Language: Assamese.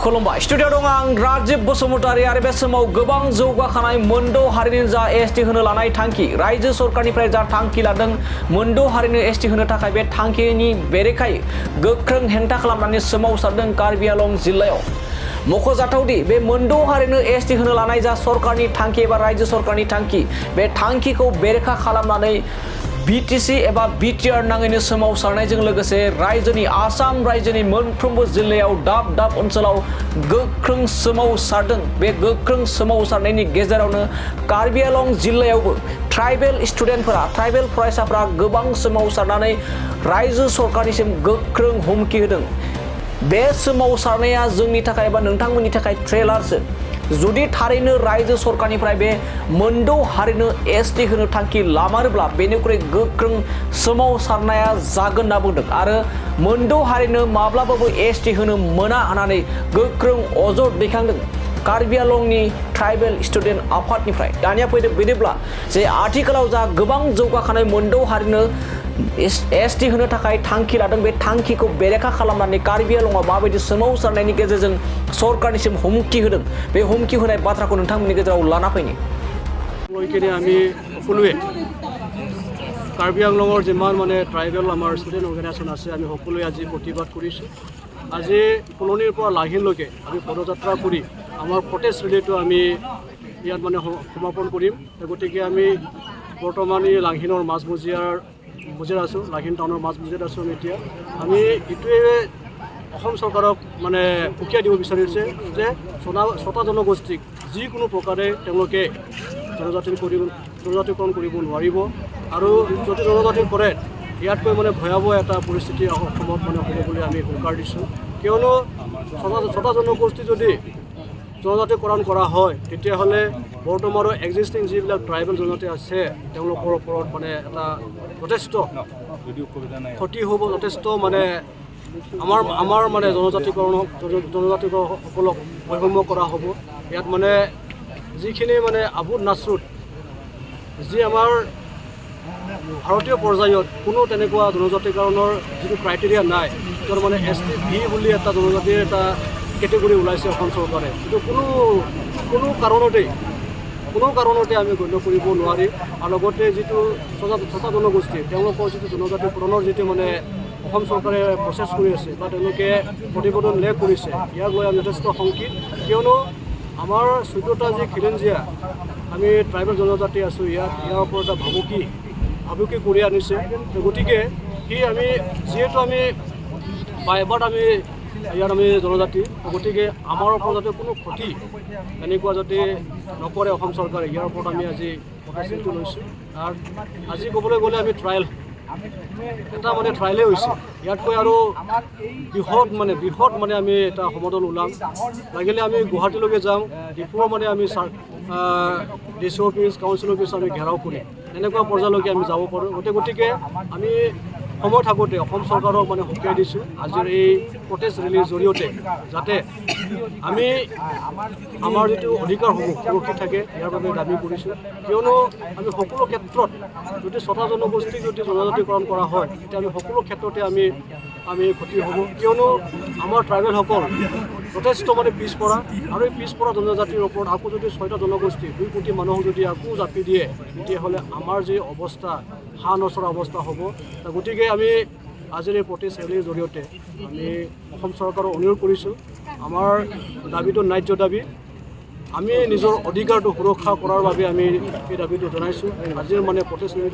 खुलुमबाय स्टुडिअ दं आं राजिब बसुमतारी आरो बे समाव गोबां जौगाखानाय मोनद' हारिनि जा एसटि होनो लानाय थांखि रायजो सरकारनिफ्राय जा थांखि लादों मोनद' हारिनो एसटि होनो थाखाय बे थांखिनि बेरेखायै गोख्रों हेंथा खालामनानै सोमावसारदों कार्बि आंलं जिल्लायाव मख'जाथावदि बे मोनद' हारिनो एसटि होनो लानाय जा सरकारनि थांखि एबा रायजो सरकारनि थांखि बे थांखिखौ बेरेखा खालामनानै बिटिसि एबा बिटिआर नाङैनो सोमावसारनायजों लोगोसे रायजोनि आसाम रायजोनि मोनफ्रोमबो जिल्लायाव दाब दाब ओनसोलाव गोख्रों सोमावसारदों बे गोख्रों सोमावसारनायनि गेजेरावनो कार्बि आंलं जिल्लायावबो ट्राइबेल स्टुडेन्टफोरा ट्राइबेल फरायसाफोरा गोबां सोमावसारनानै रायजो सरकारनिसिम गोख्रों हुमखि होदों बे सोमावसारनाया जोंनि थाखाय एबा नोंथांमोननि थाखाय ट्रेलारसो जुदि थारैनो रायजो सरकारनिफ्राय बे मोनद' हारिनो एसटि होनो थांखि लामारोब्ला बेनिख्रुइ गोख्रों सोमावसारनाया जागोन होनना बुंदों आरो मोनद' हारिनो माब्लाबाबो एसटि होनो मोना होननानै गोख्रों अजद दैखांदों कार्बि आंलंनि ट्राइबेल स्टुडेन्ट आफादनिफ्राय दानिया फैदों बिदिब्ला जे आथिखालाव जा गोबां जौगाखानाय मोनद' हारिनो एसटि होनो थाखाय थांखि लादों बे थांखिखौ बेरेखा खालामनानै कार्बि आंलंआव माबायदि सोमावसारनायनि गेजेरजों सरकारनिसिम हुमखि होदों बे हुमखि होनाय बाथ्राखौ नोंथांमोननि गेजेराव लाना फैनि আমি সকলোৱে কাৰ্বি আংলঙৰ যিমান মানে ট্ৰাইবেল আমাৰ ষ্টুডেণ্ট অৰ্গেনাইজেশ্যন আছে আমি সকলোৱে আজি প্ৰতিবাদ কৰিছোঁ আজি কলনীৰ পৰা লাহিনলৈকে আমি পদযাত্ৰা কৰি আমাৰ প্ৰটেষ্ট ৰেলীটো আমি ইয়াত মানে সমাপন কৰিম গতিকে আমি বৰ্তমান এই লাহিনৰ মাজমজিয়াত আছোঁ লাহিন টাউনৰ মাজমজিয়াত আছোঁ আমি এতিয়া আমি এইটোৱে অসম চৰকাৰক মানে উকিয়াই দিব বিচাৰিছে যে ছটা জনগোষ্ঠীক যিকোনো প্ৰকাৰে তেওঁলোকে জনজাতিকৰণ কৰিব নোৱাৰিব আৰু যদি জনজাতি কৰে ইয়াতকৈ মানে ভয়াৱহ এটা পৰিস্থিতি অসমত মানে হ'ব বুলি আমি হুংকাৰ দিছোঁ কিয়নো ছটা জনগোষ্ঠী যদি জনজাতিকৰণ কৰা হয় তেতিয়াহ'লে বৰ্তমানৰ এক্সিষ্টিং যিবিলাক ট্ৰাইবেল জনজাতি আছে তেওঁলোকৰ ওপৰত মানে এটা যথেষ্ট ক্ষতি হ'ব যথেষ্ট মানে আমাৰ মানে জনজাতিসকলক বৈষম্য কৰা হ'ব ইয়াত মানে যিখিনি মানে আবুদ নাছৰুদ যি আমাৰ ভাৰতীয় পৰ্যায়ত কোনো তেনেকুৱা জনজাতিকৰণৰ যিটো ক্ৰাইটেৰিয়া নাই য'ত মানে ST ভি বুলি এটা জনজাতিৰ এটা কেটেগৰী ওলাইছে অসম চৰকাৰে কিন্তু কোনো কাৰণতে আমি গণ্য কৰিব নোৱাৰিম আৰু লগতে যিটো ছটা জনগোষ্ঠী তেওঁলোকৰ যিটো জনজাতিকৰণৰ যিটো মানে অসম চৰকাৰে প্ৰচেছ কৰি আছে বা তেওঁলোকে প্ৰতিবেদন লেখ কৰিছে ইয়াক লৈ আমি যথেষ্ট শংকিত কিয়নো আমাৰ 14টা যি খিলঞ্জীয়া আমি ট্ৰাইবেল জনজাতি আছোঁ ইয়াৰ ওপৰত এটা ভাবুকি কৰি আনিছে গতিকে যিহেতু আমি এবাৰ আমি ইয়াত আমি জনজাতি গতিকে আমাৰ ওপৰত যাতে কোনো ক্ষতি এনেকুৱা যাতে নকৰে অসম চৰকাৰে ইয়াৰ ওপৰত আমি আজি প্ৰচেষ্টা লৈছোঁ আৰু আজি ক'বলৈ গ'লে আমি এটা মানে ট্ৰাইলে হৈছে ইয়াতকৈ আৰু বৃহৎ মানে আমি এটা সমদল ওলাম লাগিলে আমি গুৱাহাটীলৈকে যাম ডিপুৰ মানে আমি ডিচি অফিচ কাউন্সিল অফিচ আমি ঘেৰাও কৰিম এনেকুৱা পৰ্যায়লৈকে আমি যাব পাৰোঁ গতিকে আমি সময় থাকোঁতে অসম চৰকাৰক মানে সকীয়াই দিছোঁ আজিৰ এই প্ৰটেষ্ট ৰেলীৰ জৰিয়তে যাতে আমি আমাৰ যিটো অধিকাৰসমূহ সুৰক্ষিত থাকে ইয়াৰ বাবে দাবী কৰিছোঁ কিয়নো আমি সকলো ক্ষেত্ৰত যদি ছটা জনগোষ্ঠীক যদি জনজাতিকৰণ কৰা হয় তেতিয়া আমি সকলো ক্ষেত্ৰতে আমি ক্ষতি হ'ব কিয়নো আমাৰ ট্ৰাইবেলসকল যথেষ্ট মানে পিছপৰা আৰু এই পিছপৰা জনজাতিৰ ওপৰত আকৌ যদি 6টা জনগোষ্ঠী 2 কোটি মানুহক যদি আকৌ জাপি দিয়ে তেতিয়াহ'লে আমাৰ যি অৱস্থা নচৰা অৱস্থা হ'ব গতিকে আমি আজিৰ এই প্ৰটেষ্ট ৰেলীৰ জৰিয়তে আমি অসম চৰকাৰক অনুৰোধ কৰিছোঁ আমাৰ দাবীটো ন্যায্য দাবী আমি নিজৰ অধিকাৰটো সুৰক্ষা কৰাৰ বাবে আমি এই দাবীটো জনাইছোঁ আজিৰ মানে প্ৰটেষ্ট ৰেলীটো